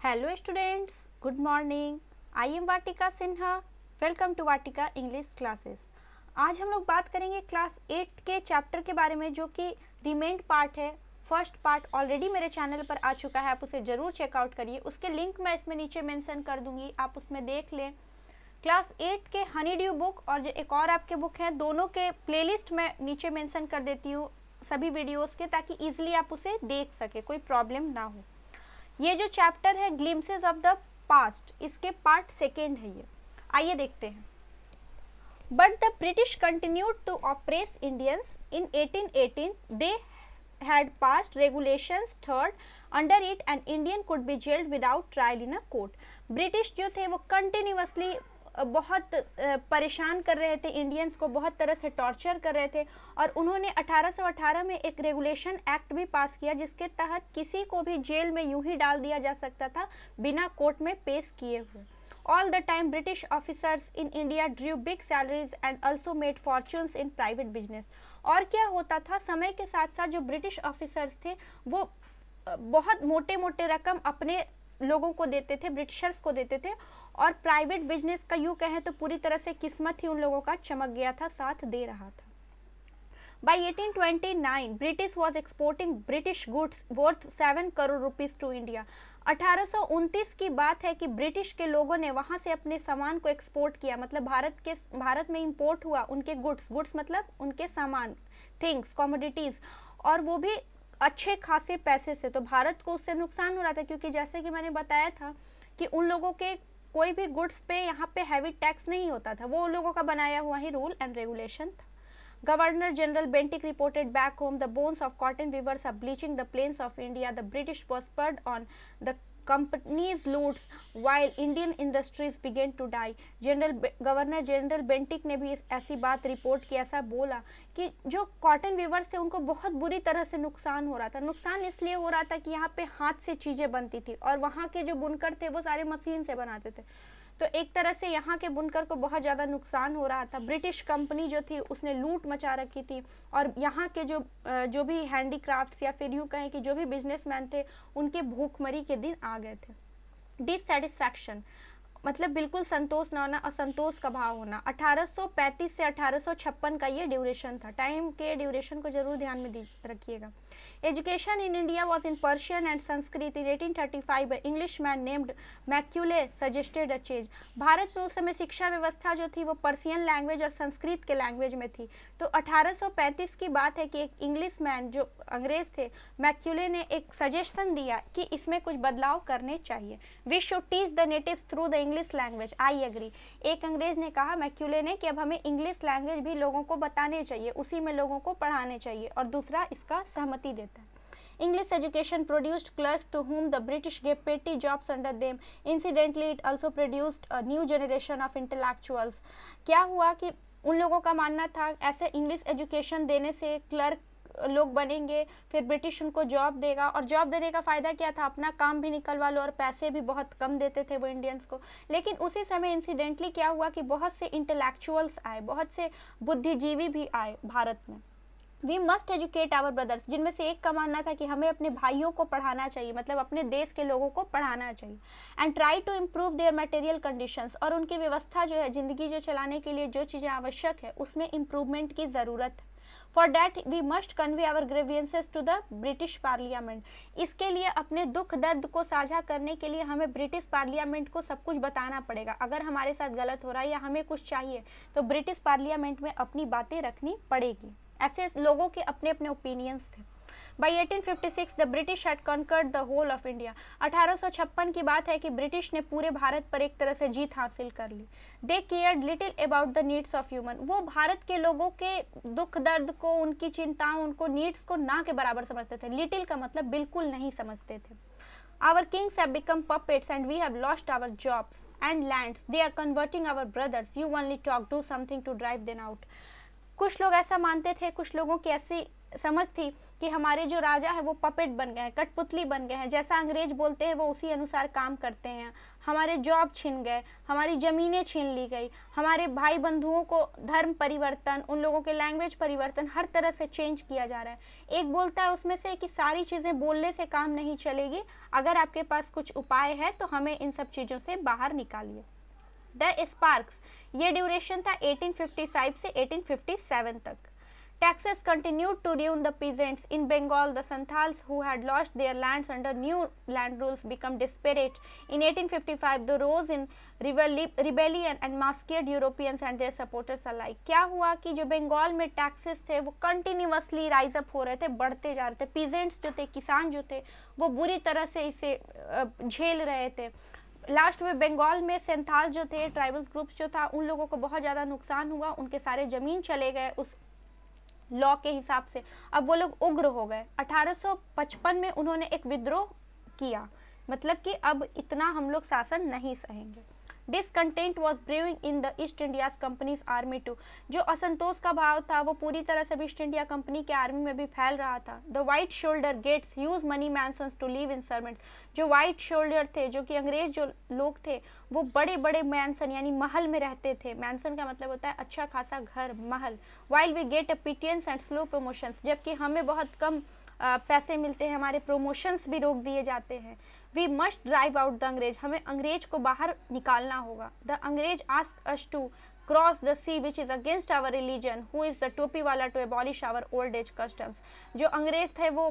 Hello students, good morning. I am Vatika Sinha. Welcome to Vatika English Classes. आज हम लोग बात करेंगे क्लास 8 के चैप्टर के बारे में जो कि रिमेंड पार्ट है. फर्स्ट पार्ट ऑलरेडी मेरे चैनल पर आ चुका है, आप उसे ज़रूर चेकआउट करिए. उसके लिंक मैं इसमें नीचे मेंशन कर दूंगी, आप उसमें देख लें. क्लास 8 के हनी ड्यू बुक और जो एक और आपके बुक हैं, दोनों के प्लेलिस्ट मैं नीचे मेंशन कर देती हूँ सभी वीडियोस के, ताकि ईजिली आप उसे देख सके, कोई प्रॉब्लम ना हो. ये जो चैप्टर है ग्लिम्सेस ऑफ द पास्ट, इसके पार्ट सेकेंड है ये. आइए देखते हैं. But the British continued to oppress Indians in 1818. They had passed regulations third under it an Indian could be jailed without trial in a court. British जो थे वो continuously बहुत परेशान कर रहे थे इंडियंस को, बहुत तरह से टॉर्चर कर रहे थे, और उन्होंने 1818 में एक रेगुलेशन एक्ट भी पास किया जिसके तहत किसी को भी जेल में यूं ही डाल दिया जा सकता था बिना कोर्ट में पेश किए हुए. All the time British officers in India drew big salaries and also made fortunes in private business. और क्या होता था, समय के साथ साथ जो ब्रिटिश ऑफिसर्स थे वो बहुत मोटे मोटे रकम अपने लोगों को देते थे, ब्रिटिशर्स को देते थे, और प्राइवेट बिजनेस का यूँ कहें तो पूरी तरह से किस्मत ही उन लोगों का चमक गया था, साथ दे रहा था. By 1829, British was exporting British goods worth 7 crore rupees to India. 1829 की बात है कि ब्रिटिश के लोगों ने वहां से अपने सामान को एक्सपोर्ट किया, मतलब भारत में इंपोर्ट हुआ उनके गुड्स मतलब उनके सामान, थिंग्स, कमोडिटीज, और वो भी अच्छे खासे पैसे से. तो भारत को उससे नुकसान हो रहा था, क्योंकि जैसे कि मैंने बताया था कि उन लोगों के कोई भी गुड्स पे यहाँ पे हैवी टैक्स नहीं होता था, वो उन लोगों का बनाया हुआ ही रूल एंड रेगुलेशन था. Governor General Bentinck reported back home the bones of cotton weavers are bleaching the plains of India. The British prospered on the company's loots while Indian industries began to die. Governor general Bentinck ने भी ऐसी बात report की, ऐसा बोला कि जो cotton viewers थे उनको बहुत बुरी तरह से नुकसान हो रहा था. नुकसान इसलिए हो रहा था कि यहाँ पे हाथ से चीज़ें बनती थी और वहाँ के जो बुनकर थे वो सारे मशीन से बनाते थे. तो एक तरह से यहाँ के बुनकर को बहुत ज़्यादा नुकसान हो रहा था. ब्रिटिश कंपनी जो थी उसने लूट मचा रखी थी, और यहाँ के जो भी हैंडीक्राफ्ट्स या फिर यूँ कहें कि जो भी बिजनेसमैन थे उनके भूखमरी के दिन आ गए थे. डिससेटिस्फैक्शन मतलब बिल्कुल संतोष न होना, असंतोष का भाव होना. 1835 से 1856 का ये ड्यूरेशन था. टाइम के ड्यूरेशन को जरूर ध्यान में रखिएगा. Education in India was in Persian and Sanskrit. In 1835, an Englishman named Macaulay suggested a change. Bharat में उस समय शिक्षा व्यवस्था जो थी वो पर्शियन लैंग्वेज और संस्कृत के लैंग्वेज में थी. तो 1835 की बात है कि एक इंग्लिश मैन जो अंग्रेज थे, मैक्यूले ने एक सजेशन दिया कि इसमें कुछ बदलाव करने चाहिए. We should teach the natives through the English language. I agree. एक अंग्रेज ने कहा मैक्यूले ने कि अब हमें इंग्लिश लैंग्वेज भी लोगों को बताने चाहिए, उसी में लोगों को पढ़ाने चाहिए, और दूसरा इसका सहमति देता है. English education produced clerks to whom the British gave petty jobs under them. Incidentally, it also produced a new generation of intellectuals. क्या हुआ कि उन लोगों का मानना था ऐसे इंग्लिश एजुकेशन देने से क्लर्क लोग बनेंगे, फिर ब्रिटिश उनको जॉब देगा, और जॉब देने का फ़ायदा क्या था, अपना काम भी निकलवा लो, और पैसे भी बहुत कम देते थे वो इंडियंस को. लेकिन उसी समय इंसिडेंटली क्या हुआ कि बहुत से इंटेलेक्चुअल्स आए, बहुत से बुद्धिजीवी भी आए भारत में. We must educate our brothers, जिनमें से एक का मानना था कि हमें अपने भाइयों को पढ़ाना चाहिए, मतलब अपने देश के लोगों को पढ़ाना चाहिए. And try to improve their material conditions, और उनकी व्यवस्था जो है, ज़िंदगी जो चलाने के लिए जो चीज़ें आवश्यक है उसमें इम्प्रूवमेंट की ज़रूरत है. For that we must convey our grievances to the British parliament. इसके लिए अपने दुख दर्द को साझा करने के लिए हमें ब्रिटिश पार्लियामेंट को सब कुछ बताना पड़ेगा. अगर हमारे साथ गलत हो रहा है या हमें कुछ चाहिए तो ब्रिटिश पार्लियामेंट में अपनी बातें रखनी पड़ेगी. ऐसे लोगों के अपने अपने ओपिनियंस थे. By 1856 the British had conquered the whole of India. 1856 की बात है कि ब्रिटिश ने पूरे भारत पर एक तरह से जीत हासिल कर ली. They cared little about the needs of human. वो भारत के लोगों के दुख दर्द को, उनकी चिंताओं, उनको नीड्स को ना के बराबर समझते थे. लिटिल का मतलब बिल्कुल नहीं समझते थे. Our kings have become puppets and we have lost our jobs and lands. They are converting our brothers. You only talk, do something to drive them out. कुछ लोग ऐसा मानते थे, कुछ लोगों की ऐसी समझ थी कि हमारे जो राजा है वो पपेट बन गए हैं, कठपुतली बन गए हैं, जैसा अंग्रेज बोलते हैं वो उसी अनुसार काम करते हैं। हमारे जॉब छिन गए, हमारी ज़मीनें छीन ली गई, हमारे भाई बंधुओं को धर्म परिवर्तन, उन लोगों के लैंग्वेज परिवर्तन हर तरह से चेंज किया जा रहा है। एक बोलता है उसमें से कि सारी चीज़ें बोलने से काम नहीं चलेगी, अगर आपके पास कुछ उपाय है तो हमें इन सब चीज़ों से बाहर निकालिए। द स्पार्क्स, ये ड्यूरेशन था 1855 से 1857 तक। Taxes continued to ruin the peasants. In Bengal, the Santals who had lost their lands under new land rules became desperate. In 1855, they rose in rebellion and massacred Europeans and their supporters alike. क्या हुआ कि जो बंगाल में taxes थे वो continuously rise up हो रहे थे, बढ़ते जा रहे थे। पीजेंट्स जो थे, किसान जो थे, वो बुरी तरह से इसे झेल रहे थे। लास्ट में बंगाल में संथाल जो थे, ट्राइबल ग्रुप्स जो था, उन लोगों को बहुत ज़्यादा नुकसान हुआ, उनके सारे ज़मीन चले गए उस लॉ के हिसाब से। अब वो लोग उग्र हो गए। 1855 में उन्होंने एक विद्रोह किया, मतलब कि अब इतना हम लोग शासन नहीं सहेंगे। Discontent was brewing in the East India Company's army too, जो असंतोष का भाव था वो पूरी तरह से ईस्ट इंडिया कंपनी के आर्मी में भी फैल रहा था। The white soldier gets huge money mansions to live in servants, जो वाइट शोल्डर थे, जो कि अंग्रेज जो लोग थे, वो बड़े बड़े मैंसन यानी महल में रहते थे। मैंसन का मतलब होता है अच्छा खासा घर, महल। While we get a pittance and slow promotions, जबकि हमें बहुत कम पैसे मिलते हैं, हमारे प्रमोशंस भी रोक दिए जाते हैं। We must drive out the अंग्रेज, हमें अंग्रेज को बाहर निकालना होगा। द अंग्रेज ask us to cross the sea which is against our religion, who is the टोपी वाला to abolish our old age customs. जो अंग्रेज थे वो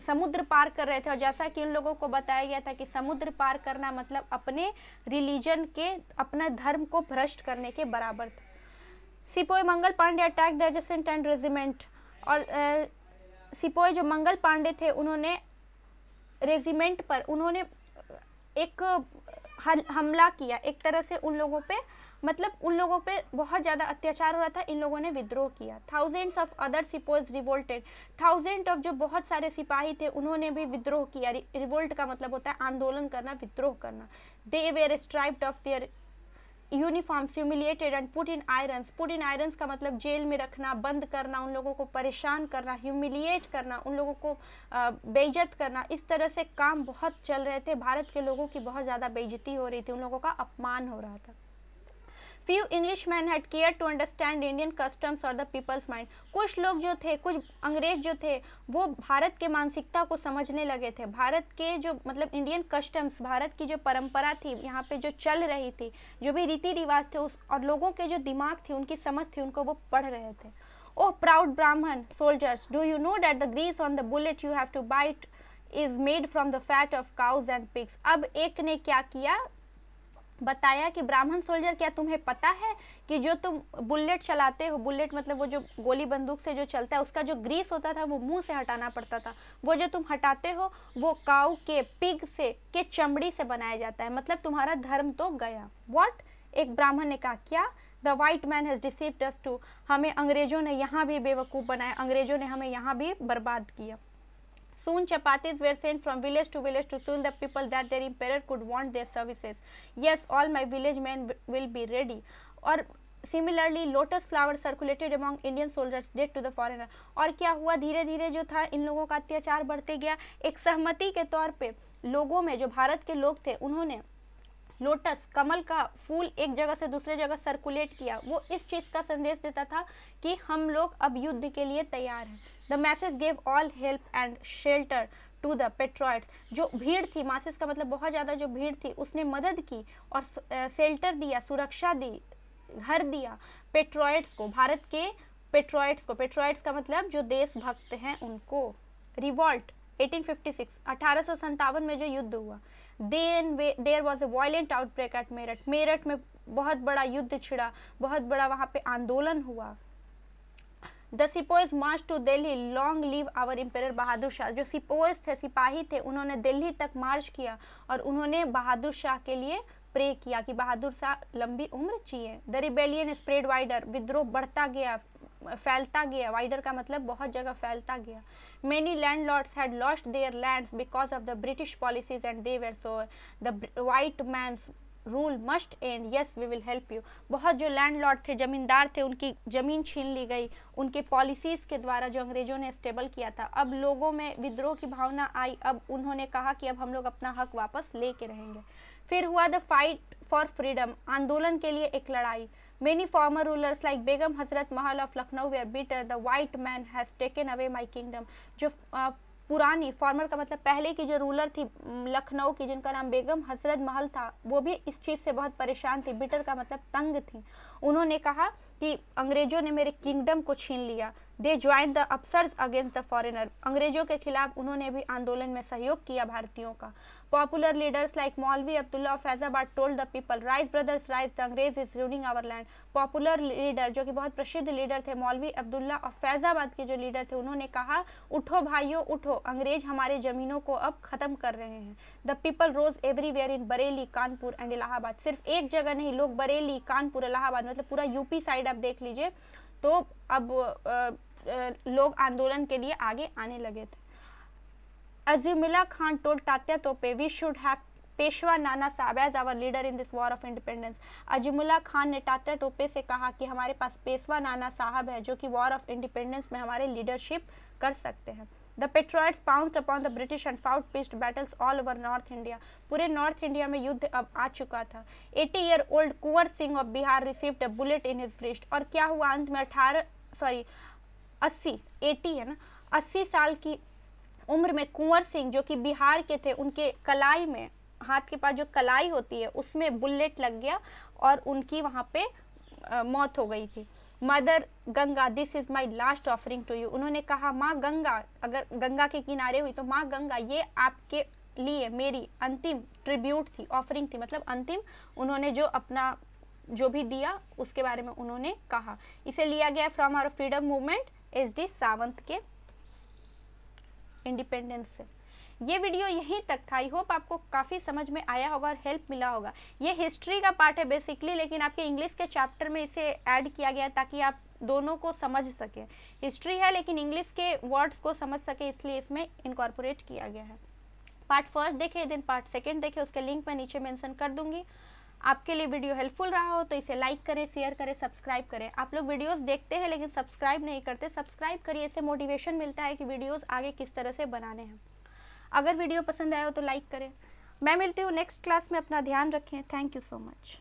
समुद्र पार कर रहे थे, और जैसा कि उन लोगों को बताया गया था कि समुद्र पार करना मतलब अपने रिलीजन के, अपना धर्म को भ्रष्ट करने के बराबर था। Sepoy Mangal Pandey attack the adjacent and regiment, और सिपोई जो मंगल पांडे थे उन्होंने रेजिमेंट पर उन्होंने एक हमला किया, एक तरह से उन लोगों पे, मतलब उन लोगों पे बहुत ज़्यादा अत्याचार हो रहा था, इन लोगों ने विद्रोह किया। Thousands of other sepoys revolted, thousand of जो बहुत सारे सिपाही थे उन्होंने भी विद्रोह किया। रिवोल्ट का मतलब होता है आंदोलन करना, विद्रोह करना। They were striped of their uniforms, humiliated and put in irons. Put in irons का मतलब जेल में रखना, बंद करना, उन लोगों को परेशान करना, ह्यूमिलिएट करना, उन लोगों को बेइज्जत करना। इस तरह से काम बहुत चल रहे थे, भारत के लोगों की बहुत ज़्यादा बेइज्जती हो रही थी, उन लोगों का अपमान हो रहा था। Few Englishmen had cared to understand Indian customs or the people's mind. कुछ लोग जो थे, कुछ अंग्रेज जो थे, वो भारत के मानसिकता को समझने लगे थे। भारत के जो मतलब इंडियन कस्टम्स, भारत की जो परंपरा थी, यहाँ पे जो चल रही थी, जो भी रीति रिवाज थे, उस और लोगों के जो दिमाग थी, उनकी समझ थी, उनको वो पढ़ रहे थे। Oh proud Brahman soldiers, do you know that the grease on the bullet you have to bite is made from the fat of cows and pigs? अब एक ने क्या किया, बताया कि ब्राह्मण सोल्जर, क्या तुम्हें पता है कि जो तुम बुलेट चलाते हो, बुलेट मतलब वो जो गोली बंदूक से जो चलता है, उसका जो ग्रीस होता था वो मुंह से हटाना पड़ता था, वो जो तुम हटाते हो वो काऊ के, पिग से, के चमड़ी से बनाया जाता है, मतलब तुम्हारा धर्म तो गया। व्हाट, एक ब्राह्मण ने कहा, क्या? The white man has deceived us too, हमें अंग्रेजों ने यहाँ भी बेवकूफ़ बनाया, अंग्रेजों ने हमें यहाँ भी बर्बाद किया। Soon chapatis were sent from village to tell the people that their emperor could want their services. Yes, all my village men will be ready. और similarly lotus flower circulated among Indian soldiers dead to the foreigner. और क्या हुआ, धीरे धीरे जो था इन लोगों का अत्याचार बढ़ते गया। एक सहमति के तौर पे लोगों में, जो भारत के लोग थे, उन्होंने लोटस, कमल का फूल एक जगह से दूसरे जगह सर्कुलेट किया। वो इस चीज़ का संदेश देता था कि हम लोग अब युद्ध के लिए तैयार हैं। The message gave all help and shelter to the patriots, जो भीड़ थी, मासेस का मतलब बहुत ज़्यादा जो भीड़ थी, उसने मदद की और शेल्टर दिया, सुरक्षा दी, घर दिया पेट्रॉइट्स को, भारत के पेट्रॉइट्स को। पेट्रॉइट्स का मतलब जो देशभक्त हैं उनको। रिवॉल्ट 1856, 1857 में जो युद्ध हुआ। Then there was a violent outbreak at Meerut, Meerut में बहुत बड़ा युद्ध छिड़ा, बहुत बड़ा वहाँ पे आंदोलन हुआ। The sepoys march to Delhi, long live our emperor Bahadur Shah, जो सिपोइज थे, सिपाही थे, उन्होंने दिल्ली तक मार्च किया और उन्होंने बहादुर शाह के लिए प्रे किया कि बहादुर शाह लंबी उम्र जिए। द रिबेलियन स्प्रेड वाइडर, विद्रोह बढ़ता गया, फैलता गया, वाइडर का मतलब बहुत जगह फैलता गया। Many landlords had lost their lands because of the British policies and they were so, the white man's rule must end, yes we will help you. बहुत जो लैंडलॉर्ड थे, जमींदार थे, उनकी ज़मीन छीन ली गई उनके पॉलिसीज़ के द्वारा जो अंग्रेज़ों ने स्टेबल किया था। अब लोगों में विद्रोह की भावना आई, अब उन्होंने कहा कि अब हम लोग अपना हक वापस लेके रहेंगे। फिर हुआ द फाइट फॉर फ्रीडम, आंदोलन के लिए एक लड़ाई। Many former rulers like Begum Hazrat Mahal of Lucknow were bitter. The white man has taken away my kingdom. जो पुरानी, फॉर्मर का मतलब पहले की जो रूलर थी लखनऊ की, जिनका नाम बेगम हजरत महल था, वो भी इस चीज़ से बहुत परेशान थी। बिटर का मतलब तंग थी। उन्होंने कहा कि अंग्रेजों ने मेरे किंगडम को छीन लिया। They joined the upsurge against the foreigner, अंग्रेजों के खिलाफ उन्होंने भी आंदोलन में सहयोग किया भारतीयों का। Popular leaders like Maulvi Abdullah of Faizabad told the people, rise brothers rise, the Angrez is ruling our land. Popular leader जो कि बहुत प्रसिद्ध लीडर थे, मौलवी अब्दुल्ला ऑफ फैजाबाद के जो लीडर थे, उन्होंने कहा उठो भाइयों उठो, अंग्रेज हमारे जमीनों को अब खत्म कर रहे हैं। The people rose everywhere in Bareilly, Kanpur and Allahabad. सिर्फ एक जगह नहीं, लोग बरेली, कानपुर, इलाहाबाद मतलब पूरा यूपी साइड आप देख लीजिए, तो अब लोग आंदोलन के लिए आगे आने लगे थे। अज़ीमुल्ला खान टोल्ड तात्या तोपे, we should have Peshwa Nana Sahab as our leader in this war of independence. Azimullah Khan ने तात्या टोपे से कहा कि हमारे पास पेशवा नाना साहब है जो कि वॉर ऑफ इंडिपेंडेंस में हमारे लीडरशिप कर सकते हैं। The patriots pounced upon the British and fought pitched battles all over north India. पूरे नॉर्थ इंडिया में युद्ध अब आ चुका था। 80 year old Kunwar Singh of Bihar received a bullet in his breast. और क्या हुआ अंत में 80 साल की उम्र में कुंवर सिंह जो कि बिहार के थे, उनके कलाई में, हाथ के पास जो कलाई होती है उसमें बुलेट लग गया और उनकी वहाँ पे मौत हो गई थी। Mother Ganga, this is my last offering to you. उन्होंने कहा माँ गंगा, अगर गंगा के किनारे हुई तो माँ गंगा ये आपके लिए मेरी अंतिम ट्रिब्यूट थी, ऑफरिंग थी, मतलब अंतिम उन्होंने जो अपना जो भी दिया उसके बारे में उन्होंने कहा। इसे लिया गया from our freedom movement SD Sawant के इंडिपेंडेंस से। ये वीडियो यहीं तक था। आई होप आपको काफ़ी समझ में आया होगा और हेल्प मिला होगा। ये हिस्ट्री का पार्ट है बेसिकली, लेकिन आपके इंग्लिश के चैप्टर में इसे ऐड किया गया ताकि आप दोनों को समझ सकें। हिस्ट्री है लेकिन इंग्लिश के वर्ड्स को समझ सके, इसलिए इसमें इनकॉर्पोरेट किया गया है। पार्ट फर्स्ट देखें, देन पार्ट सेकेंड देखें, उसके लिंक मैं नीचे मेंशन कर दूंगी। आपके लिए वीडियो हेल्पफुल रहा हो तो इसे लाइक करें, शेयर करें, सब्सक्राइब करें। आप लोग वीडियोस देखते हैं लेकिन सब्सक्राइब नहीं करते, सब्सक्राइब करिए, इससे मोटिवेशन मिलता है कि वीडियोस आगे किस तरह से बनाने हैं। अगर वीडियो पसंद आया हो तो लाइक करें। मैं मिलती हूँ नेक्स्ट क्लास में, अपना ध्यान रखें। Thank you so much.